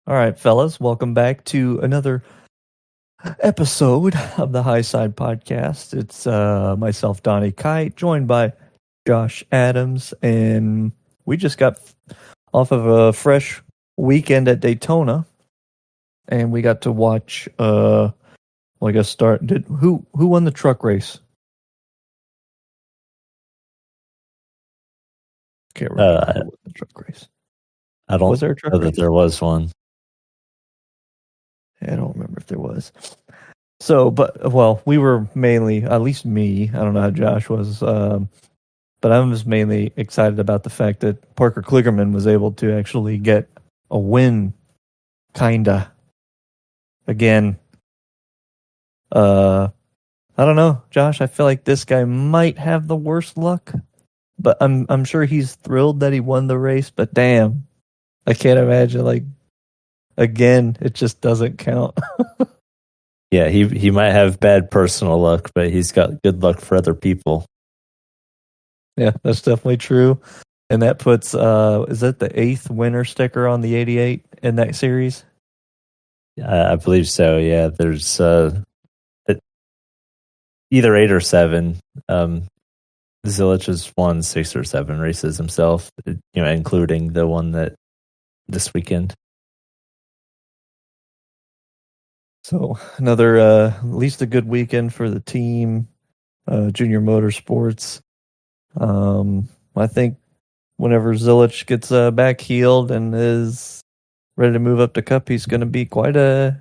All right, fellas, welcome back to another episode of the Highside Podcast. It's myself, Donnie Kite, joined by Josh Adams, and we just got off of a fresh weekend at Daytona, and we got to watch. Who won the truck race? Can't remember who won the truck race. I don't Was there a truck know race? that there was one. I don't remember if there was. So, we were mainly, at least me, I don't know how Josh was, but I was mainly excited about the fact that Parker Kligerman was able to actually get a win, kinda. Again, I don't know, Josh, I feel like this guy might have the worst luck, but I'm sure he's thrilled that he won the race, but damn, I can't imagine, again, it just doesn't count. Yeah, he might have bad personal luck, but he's got good luck for other people. Yeah, that's definitely true. And that puts, is that the 8th winner sticker on the 88 in that series? I believe so, yeah. There's either 8 or 7. Zilich has won 6 or 7 races himself, including the one that this weekend. So another, at least a good weekend for the team, Junior Motorsports. I think whenever Zilich gets back healed and is ready to move up to Cup, he's going to be quite a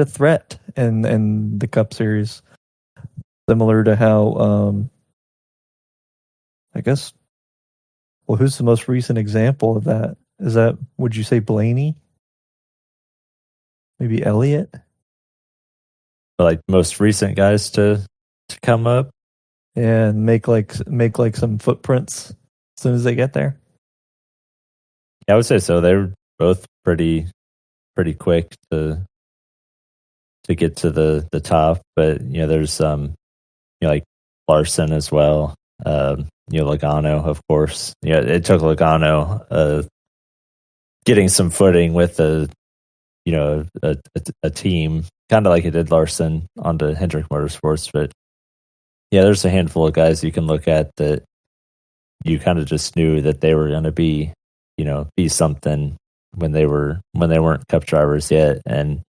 threat in the Cup Series. Similar to how, I guess, well, who's the most recent example of that? Is that, would you say Blaney? Maybe Elliott? Like most recent guys to come up. And make some footprints as soon as they get there. Yeah, I would say so. They're both pretty quick to get to the top, but there's like Larson as well. Logano, of course. It took Logano getting some footing with a team, kind of like it did Larson onto Hendrick Motorsports, but yeah, there's a handful of guys you can look at that you kind of just knew that they were going to be something when they weren't Cup drivers yet. And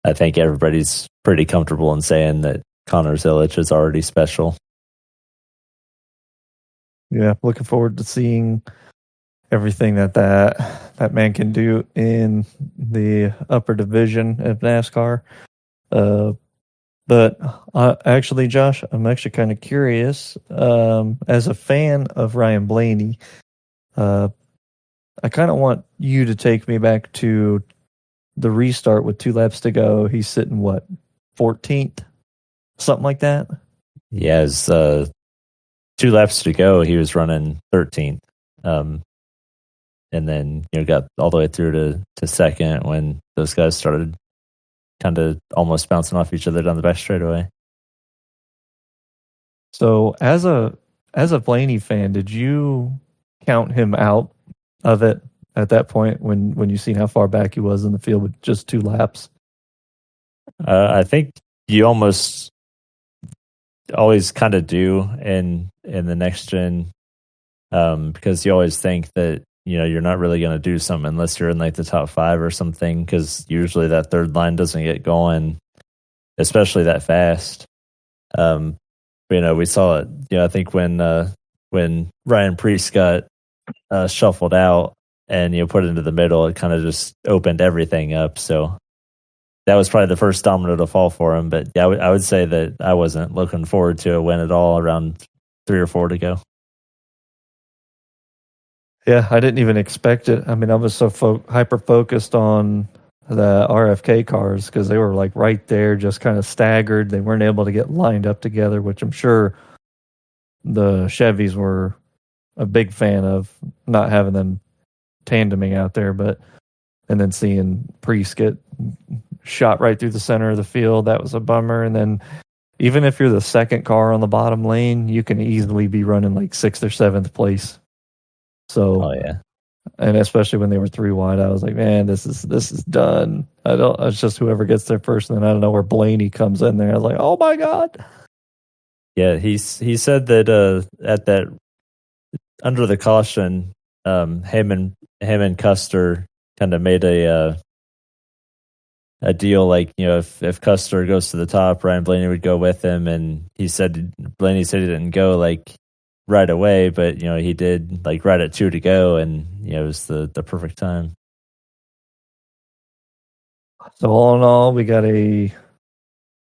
I think everybody's pretty comfortable in saying that Connor Zilich is already special. Yeah, looking forward to seeing everything that man can do in the upper division of NASCAR. But actually, Josh, I'm actually kind of curious. As a fan of Ryan Blaney, I kind of want you to take me back to the restart with 2 laps to go. He's sitting, 14th? Something like that? Yeah, it's 2 laps to go. He was running 13th. And then, got all the way through to second when those guys started kind of almost bouncing off each other down the back straightaway. So as a Blaney fan, did you count him out of it at that point when you seen how far back he was in the field with just 2 laps? I think you almost always kind of do in the next gen, because you always think that you're not really going to do something unless you're in like the top 5 or something, because usually that third line doesn't get going, especially that fast. We saw it. I think when Ryan Preece got shuffled out and put into the middle, it kind of just opened everything up. So that was probably the first domino to fall for him. But yeah, I would say that I wasn't looking forward to a win at all around 3 or 4 to go. Yeah, I didn't even expect it. I mean, I was so hyper focused on the RFK cars because they were like right there, just kind of staggered. They weren't able to get lined up together, which I'm sure the Chevys were a big fan of, not having them tandeming out there. And then seeing Preece get shot right through the center of the field, that was a bummer. And then even if you're the second car on the bottom lane, you can easily be running like 6th or 7th place. So, oh yeah, And especially when they were 3 wide, I was like, man, this is done. It's just whoever gets there first, and then I don't know where Blaney comes in there. I was like, oh my God. Yeah, he said that at that under the caution, him and Custer kind of made a deal, like, if Custer goes to the top, Ryan Blaney would go with him, and Blaney said he didn't go like right away, but he did like right at 2 to go, and it was the perfect time. So all in all, we got a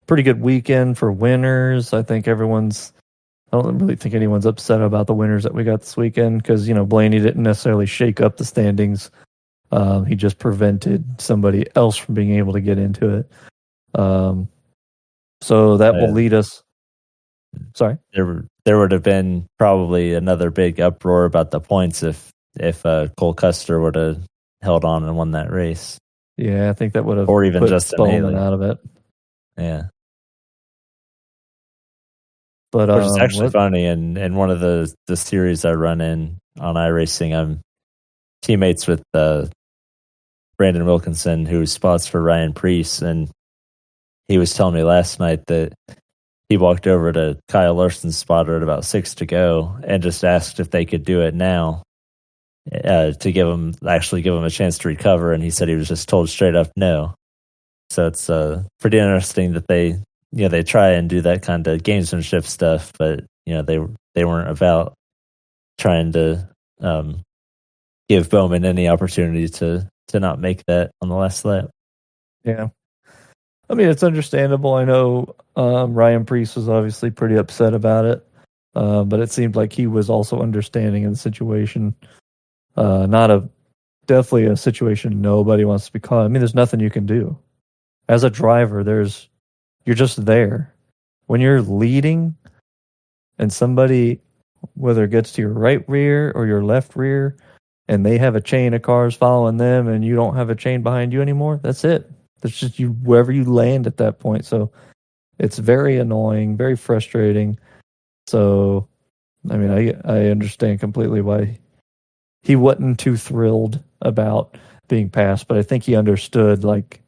pretty good weekend for winners. I don't really think anyone's upset about the winners that we got this weekend because, Blaney didn't necessarily shake up the standings. He just prevented somebody else from being able to get into it. So that will lead us. Sorry? There would have been probably another big uproar about the points if Cole Custer would have held on and won that race. Yeah, I think that would have or even put Justin Bowman Haley out of it. Yeah. But which is actually funny. And one of the series I run in on iRacing, I'm teammates with Brandon Wilkinson, who spots for Ryan Preece, and he was telling me last night that he walked over to Kyle Larson's spotter at about 6 to go and just asked if they could do it now to give him a chance to recover, and he said he was just told straight up no. So it's pretty interesting that they try and do that kind of gamesmanship stuff, but they weren't about trying to give Bowman any opportunity to not make that on the last lap. Yeah. I mean, it's understandable. I know Ryan Preece was obviously pretty upset about it, but it seemed like he was also understanding of the situation. Definitely a situation nobody wants to be caught. I mean, there's nothing you can do. As a driver, you're just there. When you're leading and somebody, whether it gets to your right rear or your left rear, and they have a chain of cars following them and you don't have a chain behind you anymore, that's it. That's just you, wherever you land at that point. So it's very annoying, very frustrating. So, I mean, I understand completely why he wasn't too thrilled about being passed, but I think he understood, like,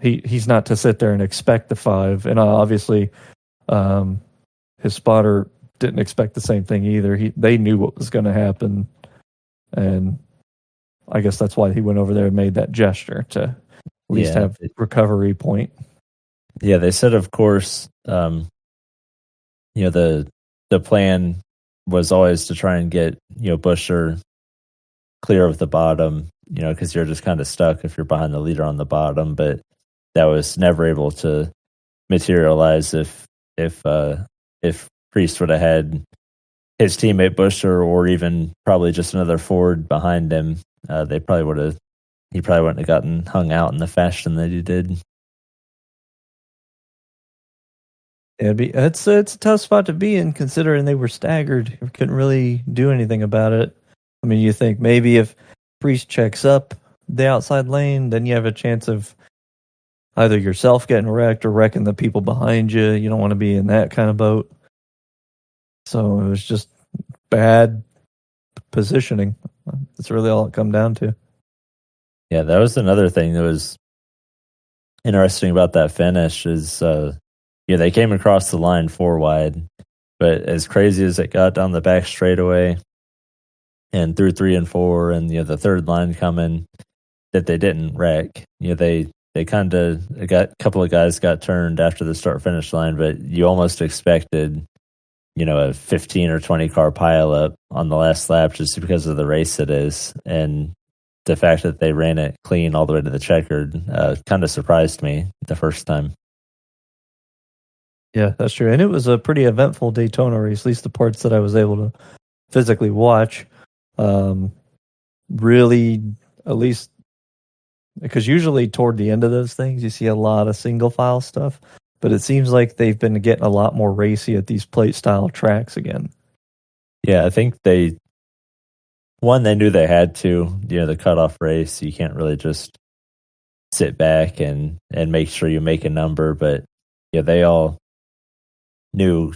he's not to sit there and expect the 5. And obviously, his spotter didn't expect the same thing either. They knew what was going to happen, and I guess that's why he went over there and made that gesture to at least have recovery point. Yeah, they said, of course, the plan was always to try and get Buescher clear of the bottom, because you're just kind of stuck if you're behind the leader on the bottom. But that was never able to materialize if Priest would have had his teammate Buescher, or even probably just another Ford behind him. He probably wouldn't have gotten hung out in the fashion that he did. It's a tough spot to be in, considering they were staggered. You couldn't really do anything about it. I mean, you think maybe if Priest checks up the outside lane, then you have a chance of either yourself getting wrecked or wrecking the people behind you. You don't want to be in that kind of boat. So it was just bad positioning. That's really all it come down to. Yeah, that was another thing that was interesting about that finish is, they came across the line 4 wide, but as crazy as it got down the back straightaway and through 3 and 4, and the third line coming, that they didn't wreck. They kind of got a couple of guys got turned after the start finish line, but you almost expected a 15 or 20 car pileup on the last lap just because of the race it is, and the fact that they ran it clean all the way to the checkered kind of surprised me the first time. Yeah, that's true. And it was a pretty eventful Daytona race, at least the parts that I was able to physically watch. Really, at least, because usually toward the end of those things, you see a lot of single file stuff, but it seems like they've been getting a lot more racy at these plate style tracks again. Yeah, I think they knew they had to, the cutoff race. You can't really just sit back and make sure you make a number, but they all knew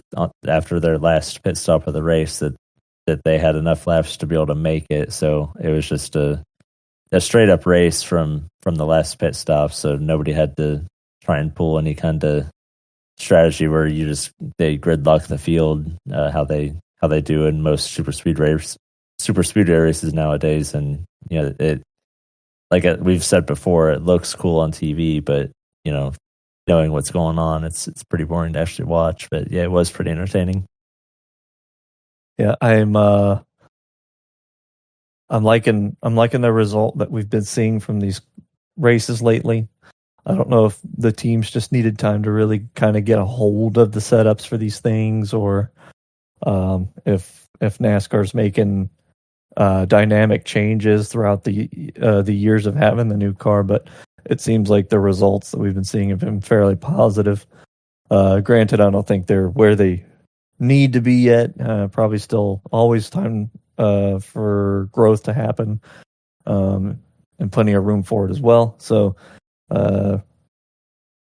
after their last pit stop of the race that that they had enough laps to be able to make it. So it was just a straight up race from the last pit stop. So nobody had to try and pull any kind of strategy where they gridlock the field, how they do in most super speedway races nowadays. And it, like we've said before, it looks cool on TV, but knowing what's going on, it's pretty boring to actually watch. But yeah, it was pretty entertaining. Yeah, I'm liking the result that we've been seeing from these races lately. I don't know if the teams just needed time to really kind of get a hold of the setups for these things, or if NASCAR's making dynamic changes throughout the years of having the new car. But it seems like the results that we've been seeing have been fairly positive. Granted, I don't think they're where they need to be yet. Probably still always time for growth to happen, and plenty of room for it as well. So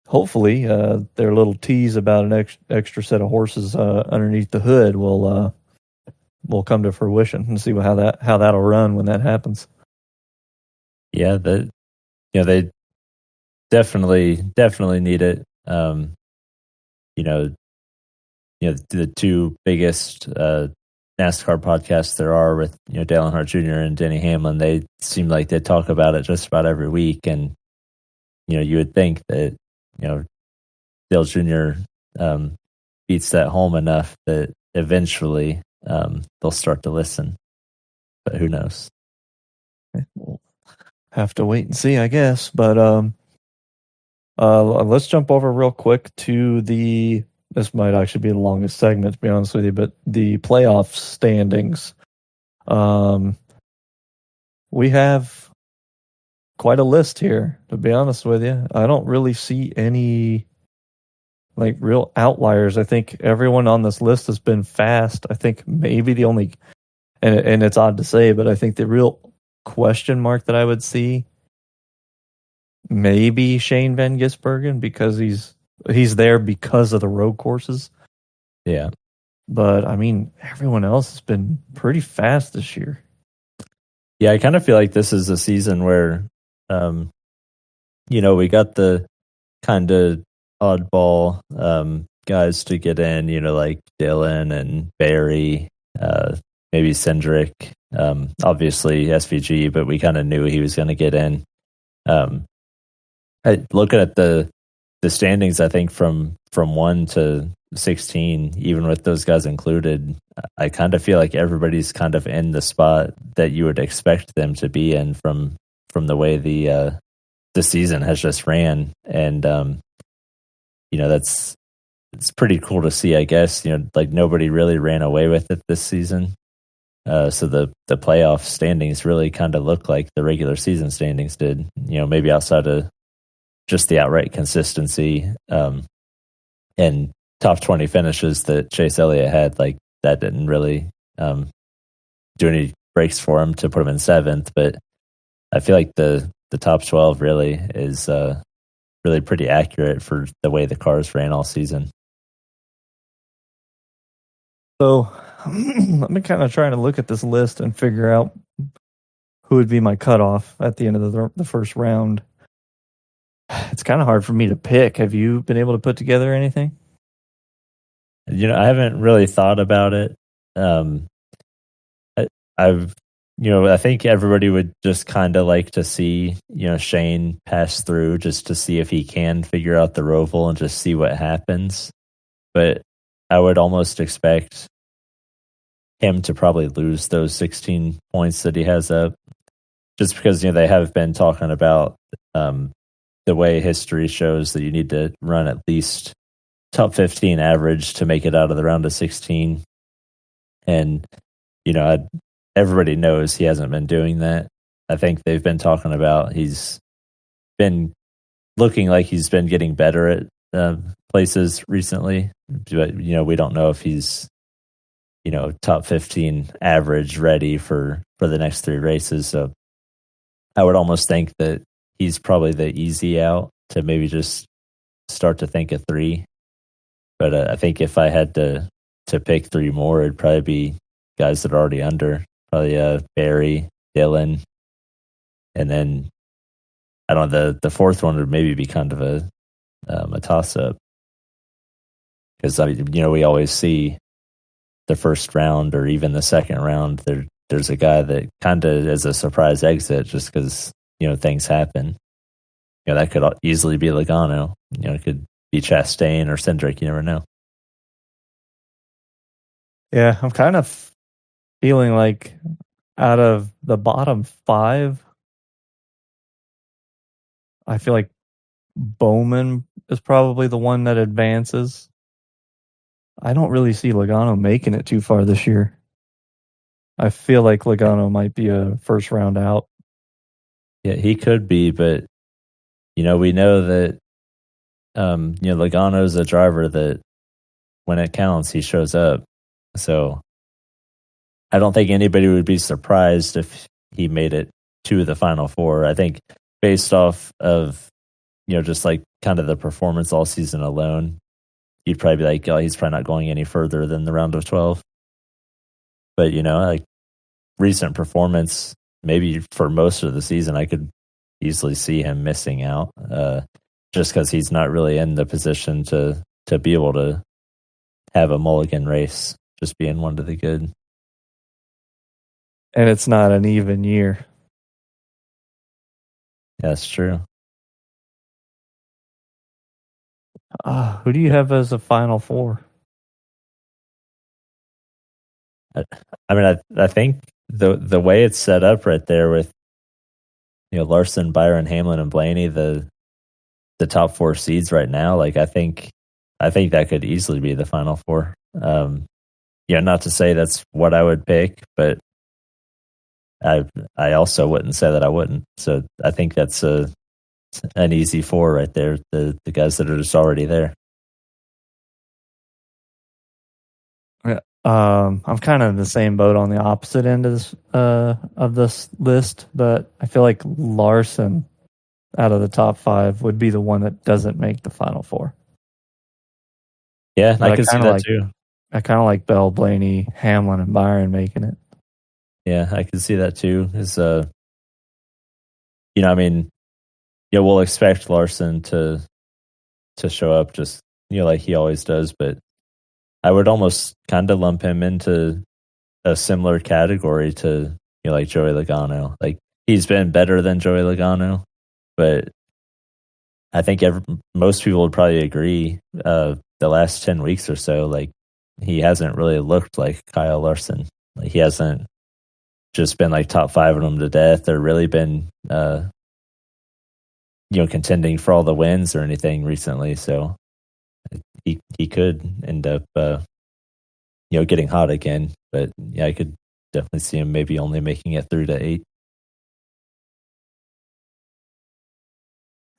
hopefully their little tease about an extra set of horses underneath the hood will come to fruition, and see how that'll run when that happens. Yeah, they definitely need it. The two biggest NASCAR podcasts there are, with Dale Earnhardt Jr. and Denny Hamlin, they seem like they talk about it just about every week. And you would think that Dale Jr. beats that home enough that eventually they'll start to listen, but who knows? We'll have to wait and see, I guess. But let's jump over real quick to this might actually be the longest segment, to be honest with you, but the playoff standings. We have quite a list here, to be honest with you. I don't really see any real outliers. I think everyone on this list has been fast. I think maybe the only, and it's odd to say, but I think the real question mark that I would see, maybe Shane Van Gisbergen, because he's there because of the road courses. Yeah. But I mean, everyone else has been pretty fast this year. Yeah, I kind of feel like this is a season where we got the kind of oddball guys to get in, like Dylan and Barry, maybe Cindric, obviously SVG, but we kind of knew he was going to get in. Looking at the standings, I think from 1 to 16, even with those guys included, I kind of feel like everybody's kind of in the spot that you would expect them to be in from the way the season has just ran. And it's pretty cool to see, I guess. Nobody really ran away with it this season. So the playoff standings really kind of look like the regular season standings did, maybe outside of just the outright consistency and top 20 finishes that Chase Elliott had. That didn't really do any breaks for him to put him in 7th, but I feel like the top 12 really is really pretty accurate for the way the cars ran all season. So I've been kind of trying to look at this list and figure out who would be my cutoff at the end of the first round. It's kind of hard for me to pick. Have you been able to put together anything? I haven't really thought about it. I think everybody would just kind of like to see, Shane pass through just to see if he can figure out the Roval and just see what happens. But I would almost expect him to probably lose those 16 points that he has up, just because, they have been talking about the way history shows that you need to run at least top 15 average to make it out of the round of 16. And, everybody knows he hasn't been doing that. I think they've been talking about he's been looking like he's been getting better at places recently. But, we don't know if he's, top 15 average ready for the next 3 races. So I would almost think that he's probably the easy out to maybe just start to think of 3. But I think if I had to pick 3 more, it'd probably be guys that are already under. Probably Barry, Dylan, and then I don't know, the fourth one would maybe be kind of a toss up, because we always see the first round or even the second round there's a guy that kind of is a surprise exit just because things happen. That could easily be Logano. It could be Chastain or Cindric. You never know. Yeah, I'm kind of feeling like out of the bottom 5, I feel like Bowman is probably the one that advances. I don't really see Logano making it too far this year. I feel like Logano might be a first round out. Yeah, he could be, but we know that Logano's a driver that when it counts, he shows up. So I don't think anybody would be surprised if he made it to the Final Four. I think based off of just like kind of the performance all season alone, you'd probably be like, oh, he's probably not going any further than the round of 12. But like recent performance, maybe for most of the season, I could easily see him missing out, just because he's not really in the position to be able to have a mulligan race, just being one of the good. And it's not an even year. That's true. Who do you have as a Final Four? I mean, I think the way it's set up right there with Larson, Byron, Hamlin, and Blaney, the top 4 seeds right now, like I think that could easily be the Final Four. Not to say that's what I would pick, but I also wouldn't say that I wouldn't. So I think that's an easy 4 right there. The guys that are just already there. I'm kind of in the same boat on the opposite end of this list, but I feel like Larson out of the top 5 would be the one that doesn't make the Final Four. Yeah, but I can see that too. I kind of like Bell, Blaney, Hamlin, and Byron making it. Yeah, I can see that too. We'll expect Larson to show up just like he always does, but I would almost kind of lump him into a similar category to like Joey Logano. Like he's been better than Joey Logano, but I think most people would probably agree the last 10 weeks or so, like he hasn't really looked like Kyle Larson. Like he hasn't just been like top 5 of them to death or really been contending for all the wins or anything recently. So he could end up getting hot again, but yeah, I could definitely see him maybe only making it through to 8.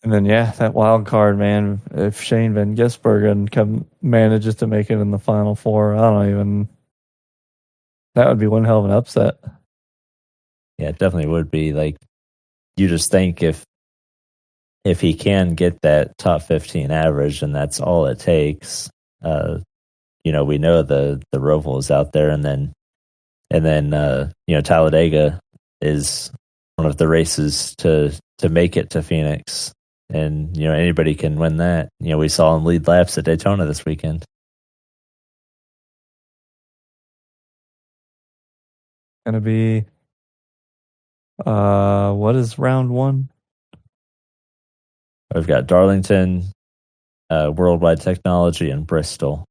And then that wild card, man. If Shane Van Gisbergen manages to make it in the Final Four, that would be one hell of an upset. Yeah, it definitely would be. Like you just think if he can get that top 15 average, and that's all it takes. We know the Roval is out there, and then Talladega is one of the races to make it to Phoenix, and anybody can win that. We saw him lead laps at Daytona this weekend. Gonna be what is round 1? We've got Darlington, Worldwide Technology, and Bristol.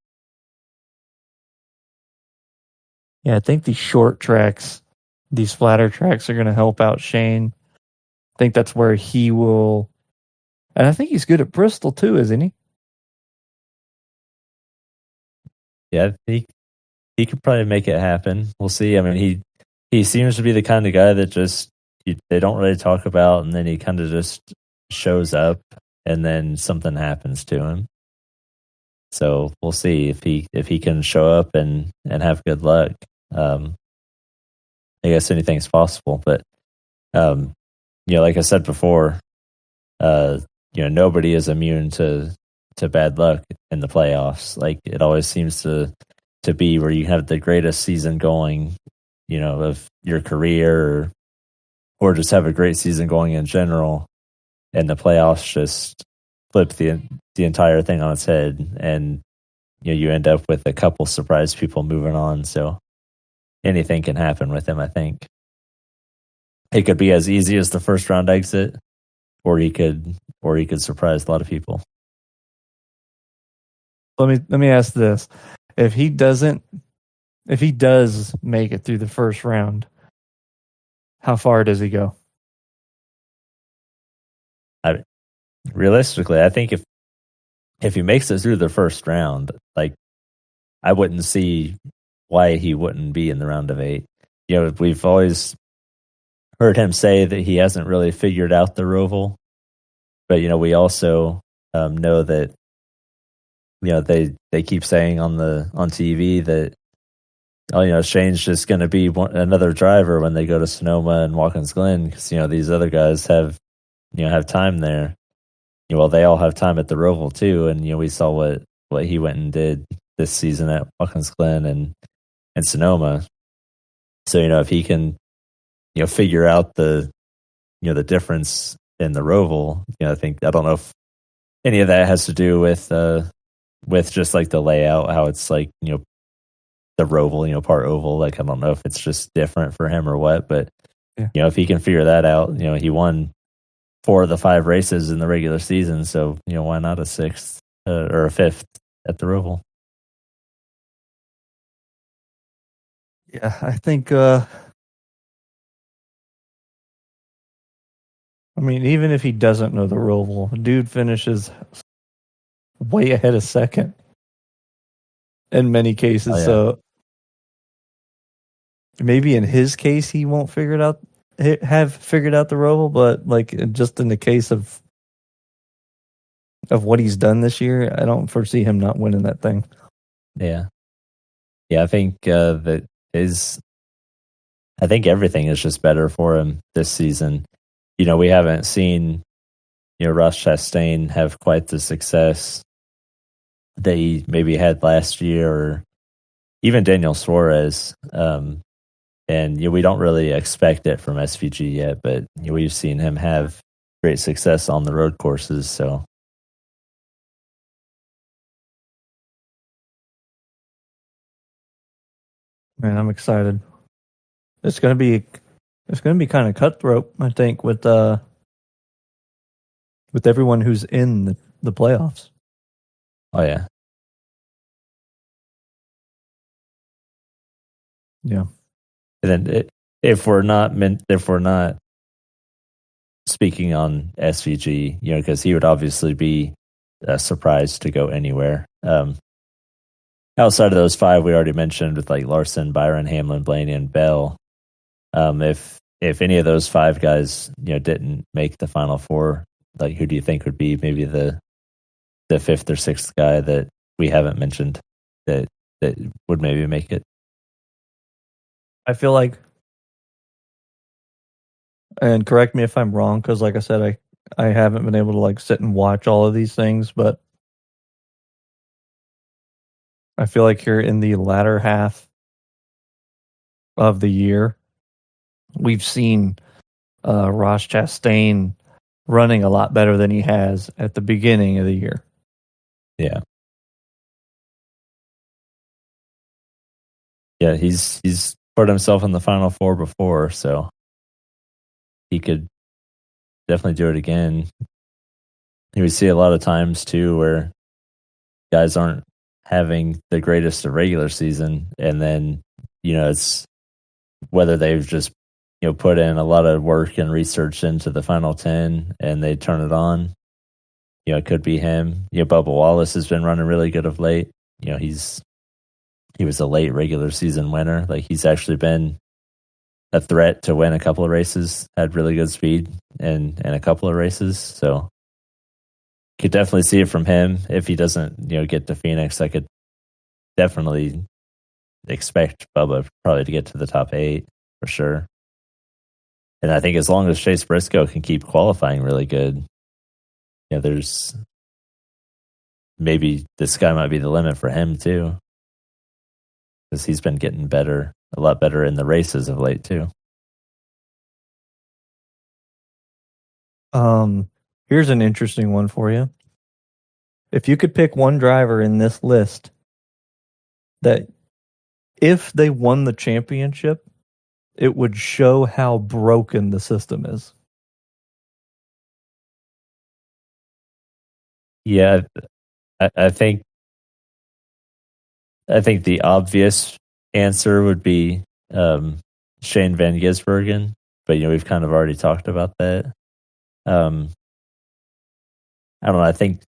Yeah, I think these short tracks, these flatter tracks are going to help out Shane. I think that's where he will. And I think he's good at Bristol too, isn't he? Yeah, he could probably make it happen. We'll see. I mean, he seems to be the kind of guy that just they don't really talk about, and then he kind of just shows up, and then something happens to him. So we'll see if he can show up and have good luck. I guess anything's possible, but like I said before, nobody is immune to bad luck in the playoffs. Like it always seems to be where you have the greatest season going, of your career or just have a great season going in general, and the playoffs just flip the entire thing on its head, and you end up with a couple surprise people moving on. So anything can happen with him. I think it could be as easy as the first round exit, or he could surprise a lot of people. Let me ask this: if he does make it through the first round, how far does he go? Realistically, I think if he makes it through the first round, like, I wouldn't see why he wouldn't be in the round of 8. We've always heard him say that he hasn't really figured out the Roval, but we also know that they keep saying on TV that Shane's just going to be another driver when they go to Sonoma and Watkins Glen, because these other guys have time there. Well, they all have time at the Roval too, and we saw what he went and did this season at Watkins Glen and Sonoma. So if he can figure out the difference in the Roval, I don't know if any of that has to do with just like the layout, how it's like the Roval, part oval. Like, I don't know if it's just different for him or what, but if he can figure that out, he won 4 of the 5 races in the regular season, so why not a 6th or a 5th at the Roval? Yeah, I think. Even if he doesn't know the Roval, dude finishes way ahead of second in many cases. Oh, yeah. So maybe in his case, he won't have figured out the Roval, but like just in the case of what he's done this year, I don't foresee him not winning that thing. Yeah. I think I think everything is just better for him this season. We haven't seen Ross Chastain have quite the success that he maybe had last year, or even Daniel Suarez. And we don't really expect it from SVG yet, but we've seen him have great success on the road courses. So, man, I'm excited. It's gonna be kind of cutthroat, I think, with everyone who's in the playoffs. Oh yeah, yeah. And then if we're not speaking on SVG, because he would obviously be surprised to go anywhere. Outside of those 5 we already mentioned, with like Larson, Byron, Hamlin, Blaney, and Bell, if any of those 5 guys didn't make the final 4, like, who do you think would be maybe the 5th or 6th guy that we haven't mentioned that would maybe make it? I feel like, and correct me if I'm wrong, because like I said, I haven't been able to like sit and watch all of these things, but I feel like here in the latter half of the year, we've seen Ross Chastain running a lot better than he has at the beginning of the year. Yeah. Yeah, he's put himself in the final 4 before, so he could definitely do it again. We see a lot of times too where guys aren't having the greatest of regular season, and then it's whether they've just put in a lot of work and research into the final 10 and they turn it on. It could be him. Bubba Wallace has been running really good of late. He was a late regular season winner. Like, he's actually been a threat to win a couple of races, had really good speed in a couple of races. So could definitely see it from him. If he doesn't, get to Phoenix, I could definitely expect Bubba probably to get to the top 8 for sure. And I think as long as Chase Briscoe can keep qualifying really good, there's maybe the sky might be the limit for him too. because he's been getting better, a lot better in the races of late too. Here's an interesting one for you. If you could pick one driver in this list that if they won the championship, it would show how broken the system is. Yeah, I think the obvious answer would be Shane Van Gisbergen, but we've kind of already talked about that. I don't know. I think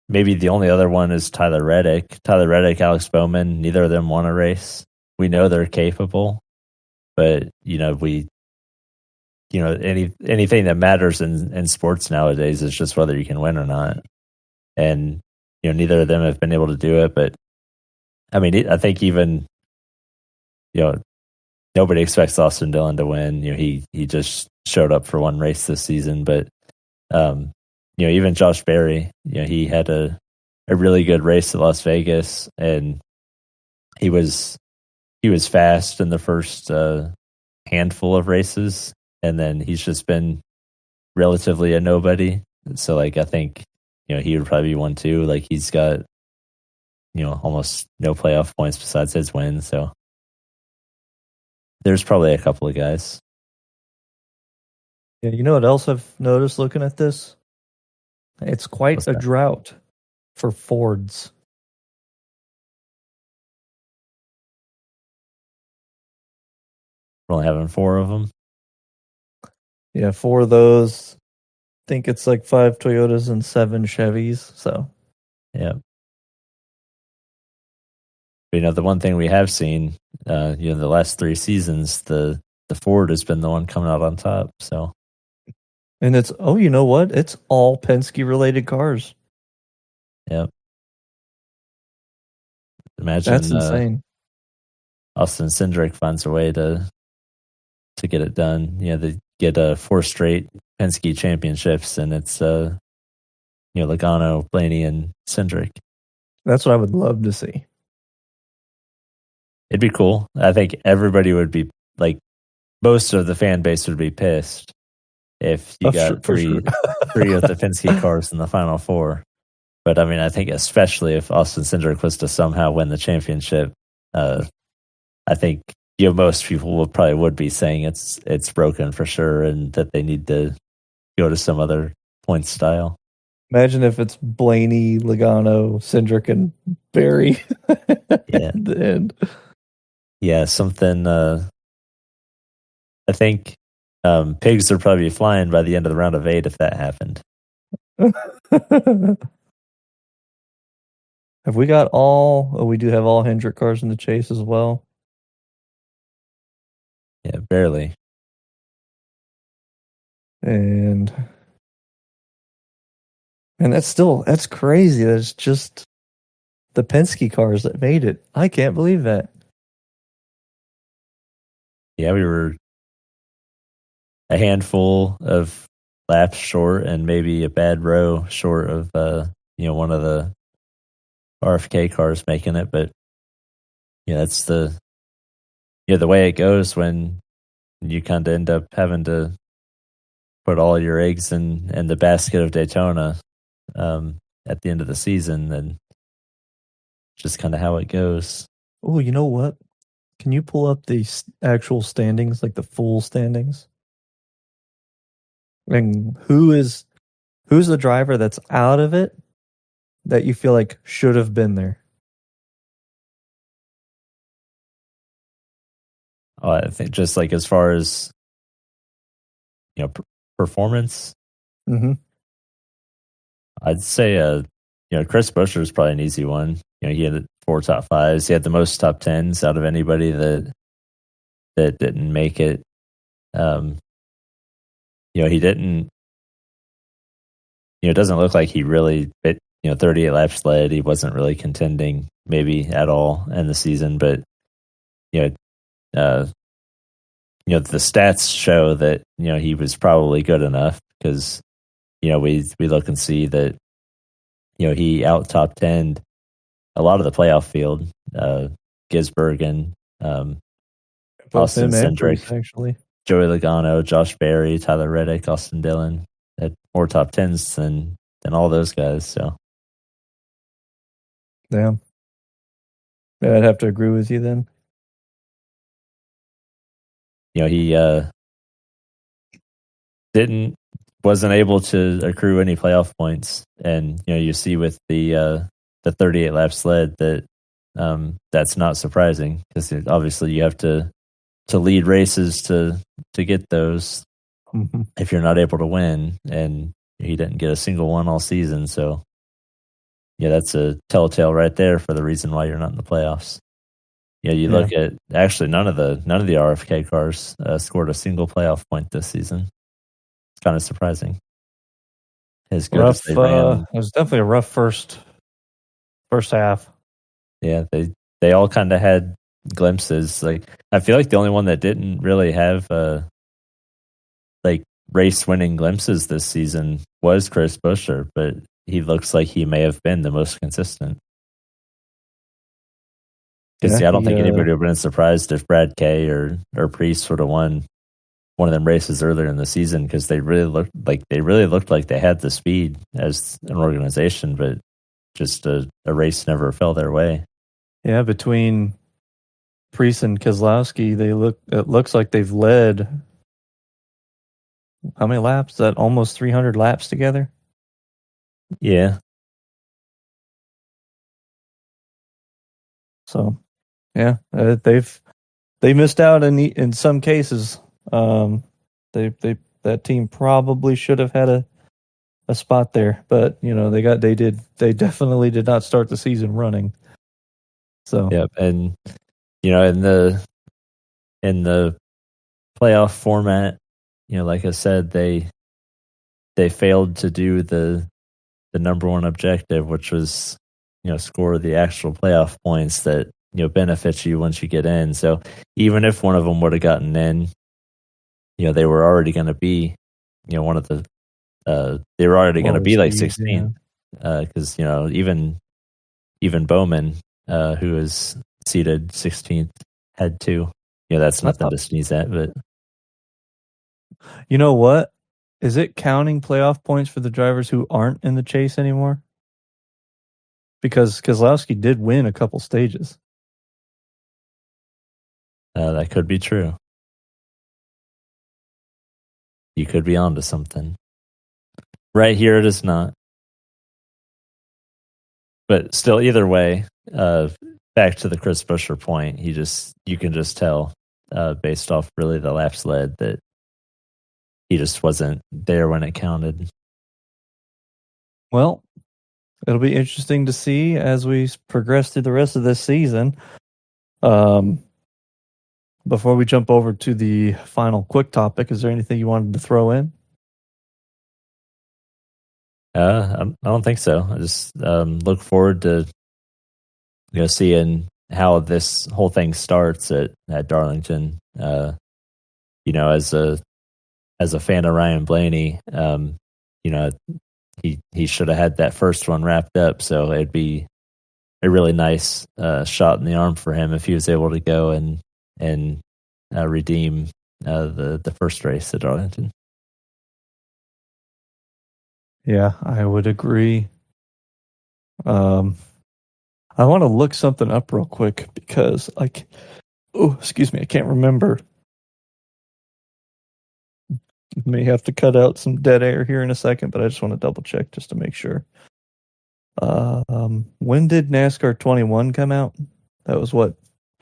maybe the only other one is Tyler Reddick. Tyler Reddick, Alex Bowman, neither of them won a race. We know they're capable, but anything that matters in sports nowadays is just whether you can win or not. And neither of them have been able to do it. But I mean, I think even nobody expects Austin Dillon to win. He just showed up for one race this season, but even Josh Berry, he had a really good race at Las Vegas, and he was fast in the first handful of races, and then he's just been relatively a nobody. So I think he would probably be one too. He's got almost no playoff points besides his win. So there's probably a couple of guys. Yeah, you know what else I've noticed looking at this? It's quite a drought for Fords. We're only having 4 of them. Yeah, 4 of those. I think it's 5 Toyotas and 7 Chevys. So, yeah. But, the one thing we have seen, the last 3 seasons, the Ford has been the one coming out on top. So, and it's you know what? It's all Penske related cars. Yep. Imagine that's insane. Austin Cindric finds a way to get it done. They get 4 straight Penske championships, and it's Logano, Blaney, and Cindric. That's what I would love to see. It'd be cool. I think everybody would be most of the fan base would be pissed if you got three of the Penske cars in the final 4. But I mean, I think especially if Austin Cindric was to somehow win the championship, I think most people would be saying it's broken for sure, and that they need to go to some other point style. Imagine if it's Blaney, Logano, Cindric, and Berry. Yeah. At the end. Yeah, something. I think pigs would probably be flying by the end of the round of 8 if that happened. Have we got all? Oh, we do have all Hendrick cars in the chase as well. Yeah, barely. And that's crazy. That's just the Penske cars that made it. I can't believe that. Yeah, we were a handful of laps short, and maybe a bad row short of one of the RFK cars making it. But that's the way it goes when you kind of end up having to put all your eggs in the basket of Daytona at the end of the season, and just kind of how it goes. Oh, you know what? Can you pull up the actual standings, the full standings? And who's the driver that's out of it that you feel should have been there? Oh, I think just as far as performance, I'd say Chris Buescher is probably an easy one. He had 4 top 5s. He had the most top 10s out of anybody that didn't make it. He didn't. It doesn't look like he really 38 laps led. He wasn't really contending maybe at all in the season, but the stats show that he was probably good enough, because we look and see that he out top 10 a lot of the playoff field, Gisberg and Both Austin him and Cindric, Priest, actually. Joey Logano, Josh Berry, Tyler Reddick, Austin Dillon had more top tens than all those guys. So Damn. Yeah, I'd have to agree with you then. He wasn't able to accrue any playoff points, and you see with the 38 lap sled that that's not surprising, because obviously you have to lead races to get those if you're not able to win, and he didn't get a single one all season. So yeah, that's a telltale right there for the reason why you're not in the playoffs. You look at, actually none of the RFK cars scored a single playoff point this season. It's kind of surprising. As good as they ran, it was definitely a rough first half. Yeah, they all kind of had glimpses. Like, I feel like the only one that didn't really have like race winning glimpses this season was Chris Buescher, but he looks like he may have been the most consistent. Because I don't think anybody would have been surprised if Brad Kay or Priest would have won one of them races earlier in the season, because they really looked like they had the speed as an organization, but just a race never fell their way. Yeah, between Priest and Keselowski, it looks like they've led how many laps? Is that almost 300 laps together? Yeah. So, yeah, they missed out in some cases. That team probably should have had a spot there, but they definitely did not start the season running. So yep, and in the playoff format, like I said, they failed to do the number one objective, which was score the actual playoff points that benefits you once you get in. So even if one of them would have gotten in, they were already going to be one of the they were already going to be like 16, because even Bowman, who is seated 16th, had to. That's nothing to sneeze at. But you know what? Is it counting playoff points for the drivers who aren't in the chase anymore? Because Keselowski did win a couple stages. That could be true. You could be onto something. Right here, it is not. But still, either way, back to the Chris Buescher point, you can just tell, based off really the laps led, that he just wasn't there when it counted. Well, it'll be interesting to see as we progress through the rest of this season. Before we jump over to the final quick topic, is there anything you wanted to throw in? I don't think so. I just look forward to seeing how this whole thing starts at Darlington. As a fan of Ryan Blaney, he should have had that first one wrapped up. So it'd be a really nice shot in the arm for him if he was able to go and redeem the first race at Darlington. Yeah, I would agree. I want to look something up real quick because excuse me, I can't remember. May have to cut out some dead air here in a second, but I just want to double check just to make sure. When did NASCAR 21 come out? That was what,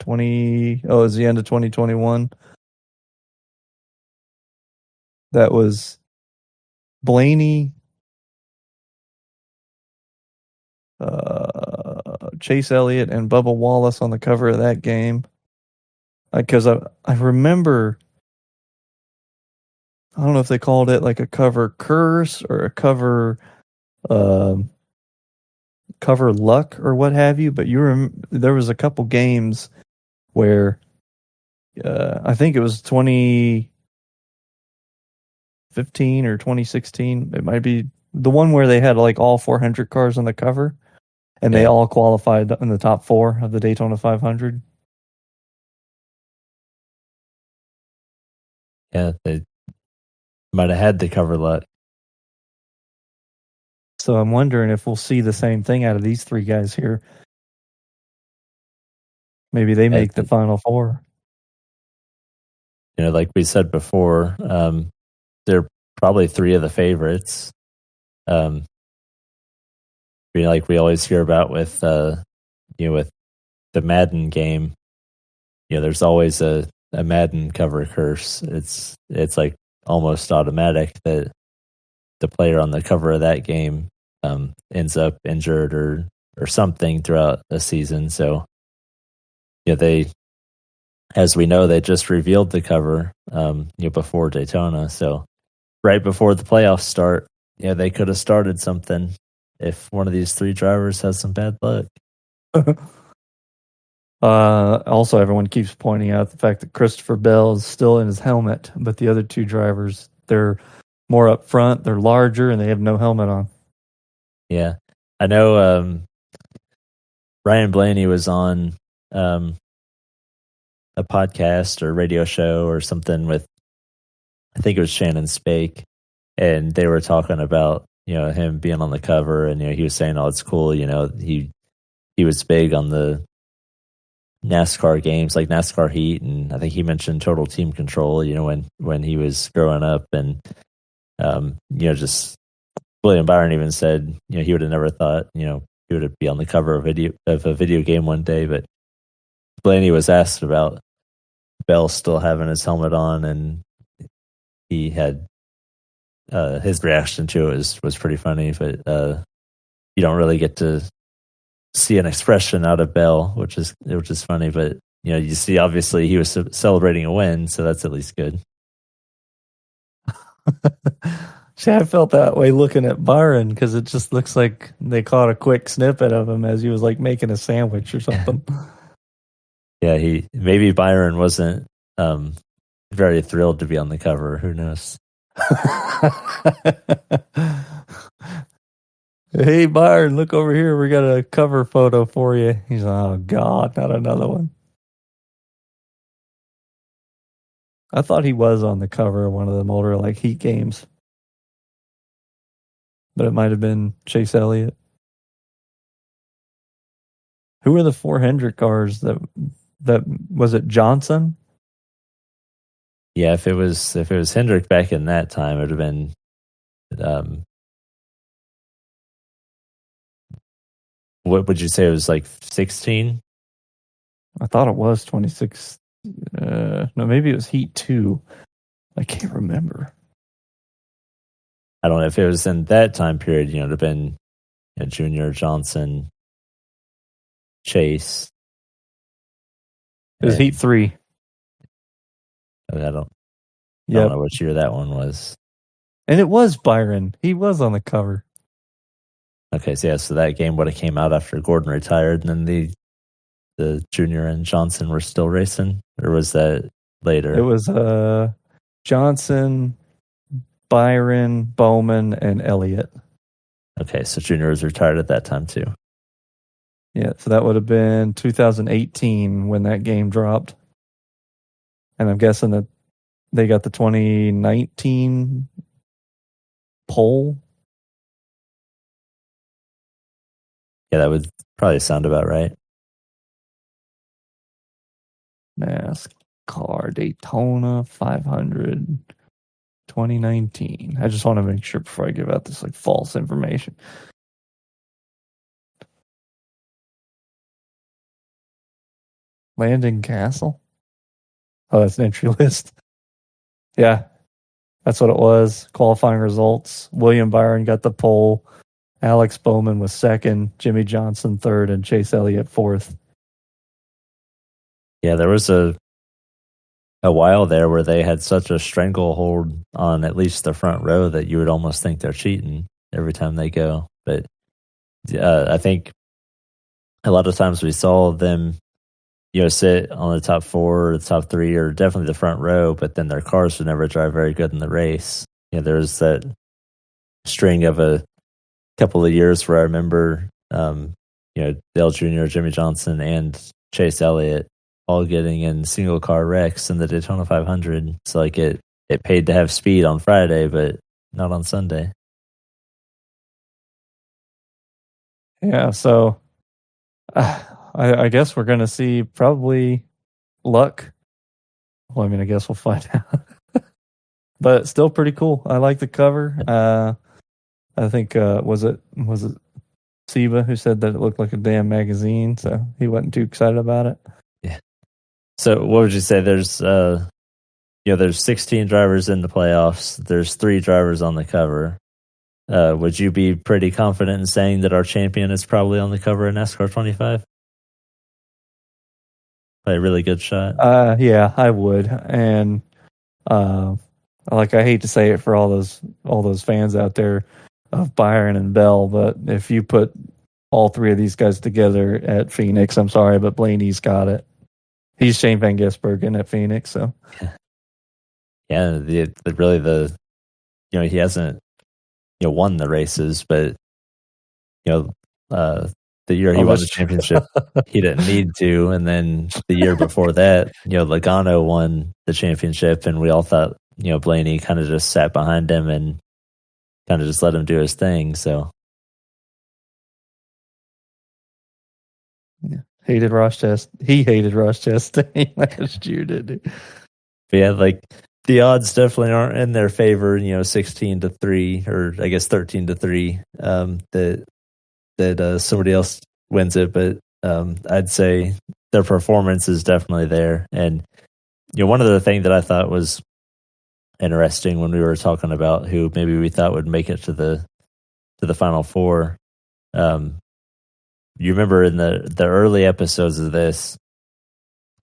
it was the end of 2021. That was Blaney, Chase Elliott, and Bubba Wallace on the cover of that game. Because I remember, I don't know if they called it like a cover curse or a cover luck or what have you, but there was a couple games where I think it was 2015 or 2016. It might be the one where they had like all 400 cars on the cover, And they all qualified in the top 4 of the Daytona 500. Yeah, they might have had the cover luck. So I'm wondering if we'll see the same thing out of these 3 guys here. Maybe they make the final 4. You know, like we said before, they're probably 3 of the favorites. Like we always hear about with with the Madden game, there's always a Madden cover curse. It's like almost automatic that the player on the cover of that game ends up injured or something throughout a season. So they, as we know, they just revealed the cover before Daytona. So right before the playoffs start, they could have started something if one of these 3 drivers has some bad luck. Also, everyone keeps pointing out the fact that Christopher Bell is still in his helmet, but the other 2 drivers, they're more up front, they're larger, and they have no helmet on. Yeah. I know Ryan Blaney was on a podcast or radio show or something with, I think it was Shannon Spake, and they were talking about him being on the cover, and he was saying, "Oh, it's cool." He was big on the NASCAR games, like NASCAR Heat, and I think he mentioned Total Team Control. When he was growing up, and just William Byron even said, he would have never thought, he would be on the cover of a video game one day. But Blaney was asked about Bell still having his helmet on, and he had his reaction to it was pretty funny. But you don't really get to see an expression out of Bell, which is funny. But you see, obviously he was celebrating a win, so that's at least good. See, I felt that way looking at Byron because it just looks like they caught a quick snippet of him as he was like making a sandwich or something. Yeah, maybe Byron wasn't very thrilled to be on the cover. Who knows? Hey, Byron, look over here. We got a cover photo for you. He's like, oh, God, not another one. I thought he was on the cover of one of the older like Heat games. But it might have been Chase Elliott. Who were the 4 Hendrick cars that was it Johnson? Yeah, if it was Hendrick back in that time, it would have been what would you say it was, like 16? I thought it was 26. No, maybe it was Heat 2. I can't remember. I don't know if it was in that time period. It would have been Junior, Johnson, Chase. It was Heat 3. I don't know which year that one was. And it was Byron. He was on the cover. Okay, so that game would have came out after Gordon retired, and then the Junior and Johnson were still racing, or was that later? It was Johnson, Byron, Bowman, and Elliott. Okay, so Junior was retired at that time too. Yeah, so that would have been 2018 when that game dropped. And I'm guessing that they got the 2019 poll. Yeah, that would probably sound about right. NASCAR Daytona 500 2019. I just want to make sure before I give out this like false information. Landon Castle? Oh, that's an entry list. Yeah, that's what it was. Qualifying results. William Byron got the pole. Alex Bowman was second. Jimmy Johnson third. And Chase Elliott fourth. Yeah, there was a while there where they had such a stranglehold on at least the front row that you would almost think they're cheating every time they go. But I think a lot of times we saw them sit on the top 4 or the top 3 or definitely the front row, but then their cars would never drive very good in the race. There's that string of a couple of years where I remember, Dale Jr., Jimmy Johnson, and Chase Elliott all getting in single car wrecks in the Daytona 500. So like it paid to have speed on Friday, but not on Sunday. Yeah, so I guess we're going to see probably luck. Well, I mean, I guess we'll find out. But still pretty cool. I like the cover. I think was it Seba who said that it looked like a damn magazine, so he wasn't too excited about it. Yeah. So what would you say? There's there's 16 drivers in the playoffs. There's 3 drivers on the cover. Would you be pretty confident in saying that our champion is probably on the cover of NASCAR 25? Play a really good shot. Yeah, I would. And I hate to say it for all those fans out there of Byron and Bell, but if you put all 3 of these guys together at Phoenix, I'm sorry, but Blaney's got it. He's Shane Van Gisbergen at Phoenix, so yeah. He hasn't won the races, but the year he won the championship, he didn't need to, and then the year before that, Logano won the championship, and we all thought Blaney kind of just sat behind him and kind of just let him do his thing. So yeah. He hated Ross Chastain last year, didn't he? But yeah, like the odds definitely aren't in their favor. 16-3, or I guess 13-3. That somebody else wins it, but I'd say their performance is definitely there. And one other thing that I thought was interesting when we were talking about who maybe we thought would make it to the Final Four. You remember in the early episodes of this,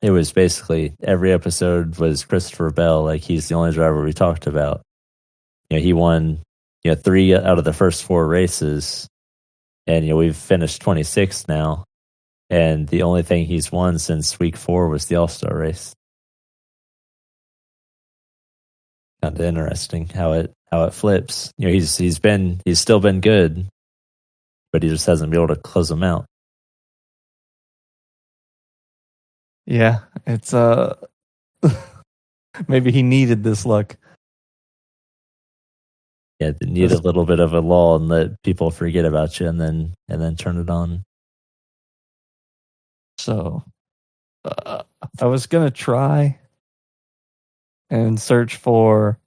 it was basically every episode was Christopher Bell. Like, he's the only driver we talked about. He won 3 out of the first 4 races, and we've finished 26th now. And the only thing he's won since week 4 was the All-Star race. Kind of interesting how it flips. He's still been good, but he just hasn't been able to close them out. Yeah, it's maybe he needed this luck. Yeah, need a little bit of a lull and let people forget about you, and then turn it on. So, I was gonna try and search for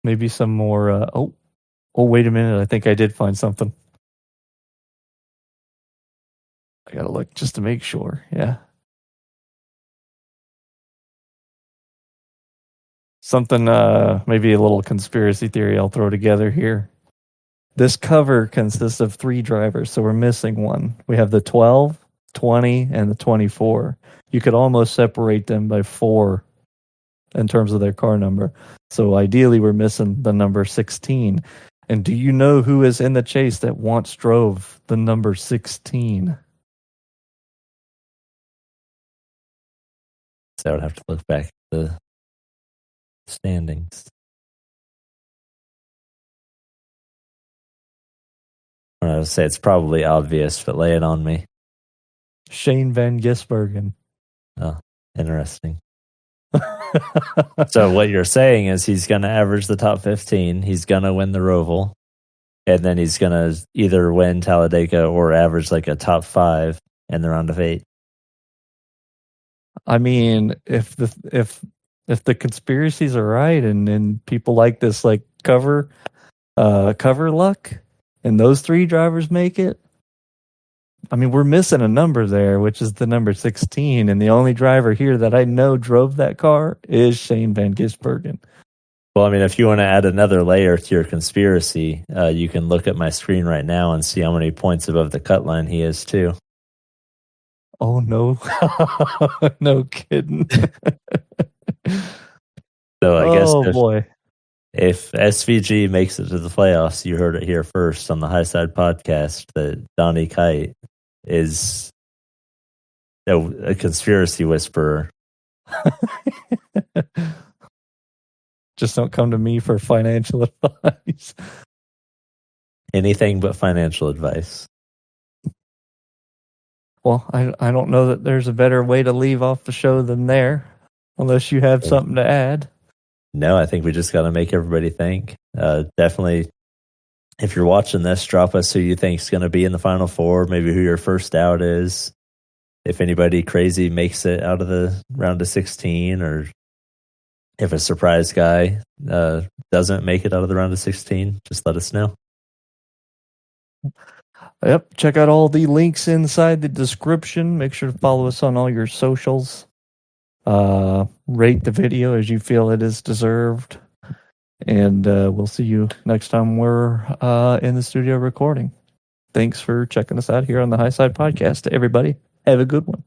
maybe some more. Oh, wait a minute! I think I did find something. I gotta look just to make sure. Yeah. Something, maybe a little conspiracy theory I'll throw together here. This cover consists of 3 drivers, so we're missing one. We have the 12, 20, and the 24. You could almost separate them by 4 in terms of their car number. So ideally, we're missing the number 16. And do you know who is in the chase that once drove the number 16? So I would have to look back at the standings. I would say it's probably obvious, but lay it on me. Shane Van Gisbergen. Oh, interesting. So what you're saying is he's going to average the top 15. He's going to win the Roval, and then he's going to either win Talladega or average like a top 5 in the round of 8. I mean, if the conspiracies are right, and people like this, like cover luck, and those 3 drivers make it, I mean, we're missing a number there, which is the number 16, and the only driver here that I know drove that car is Shane Van Gisbergen. Well, I mean, if you want to add another layer to your conspiracy, you can look at my screen right now and see how many points above the cut line he is too. Oh no. No kidding. So I guess boy. If SVG makes it to the playoffs, you heard it here first on the Highside Podcast that Donnie Kite is a conspiracy whisperer. Just don't come to me for financial advice. Anything but financial advice. Well, I don't know that there's a better way to leave off the show than there, unless you have something to add. No, I think we just got to make everybody think. Definitely, if you're watching this, drop us who you think is going to be in the Final Four, maybe who your first out is. If anybody crazy makes it out of the round of 16, or if a surprise guy doesn't make it out of the round of 16, just let us know. Yep. Check out all the links inside the description. Make sure to follow us on all your socials. Rate the video as you feel it is deserved. And we'll see you next time we're in the studio recording. Thanks for checking us out here on the Highside Podcast. Everybody, have a good one.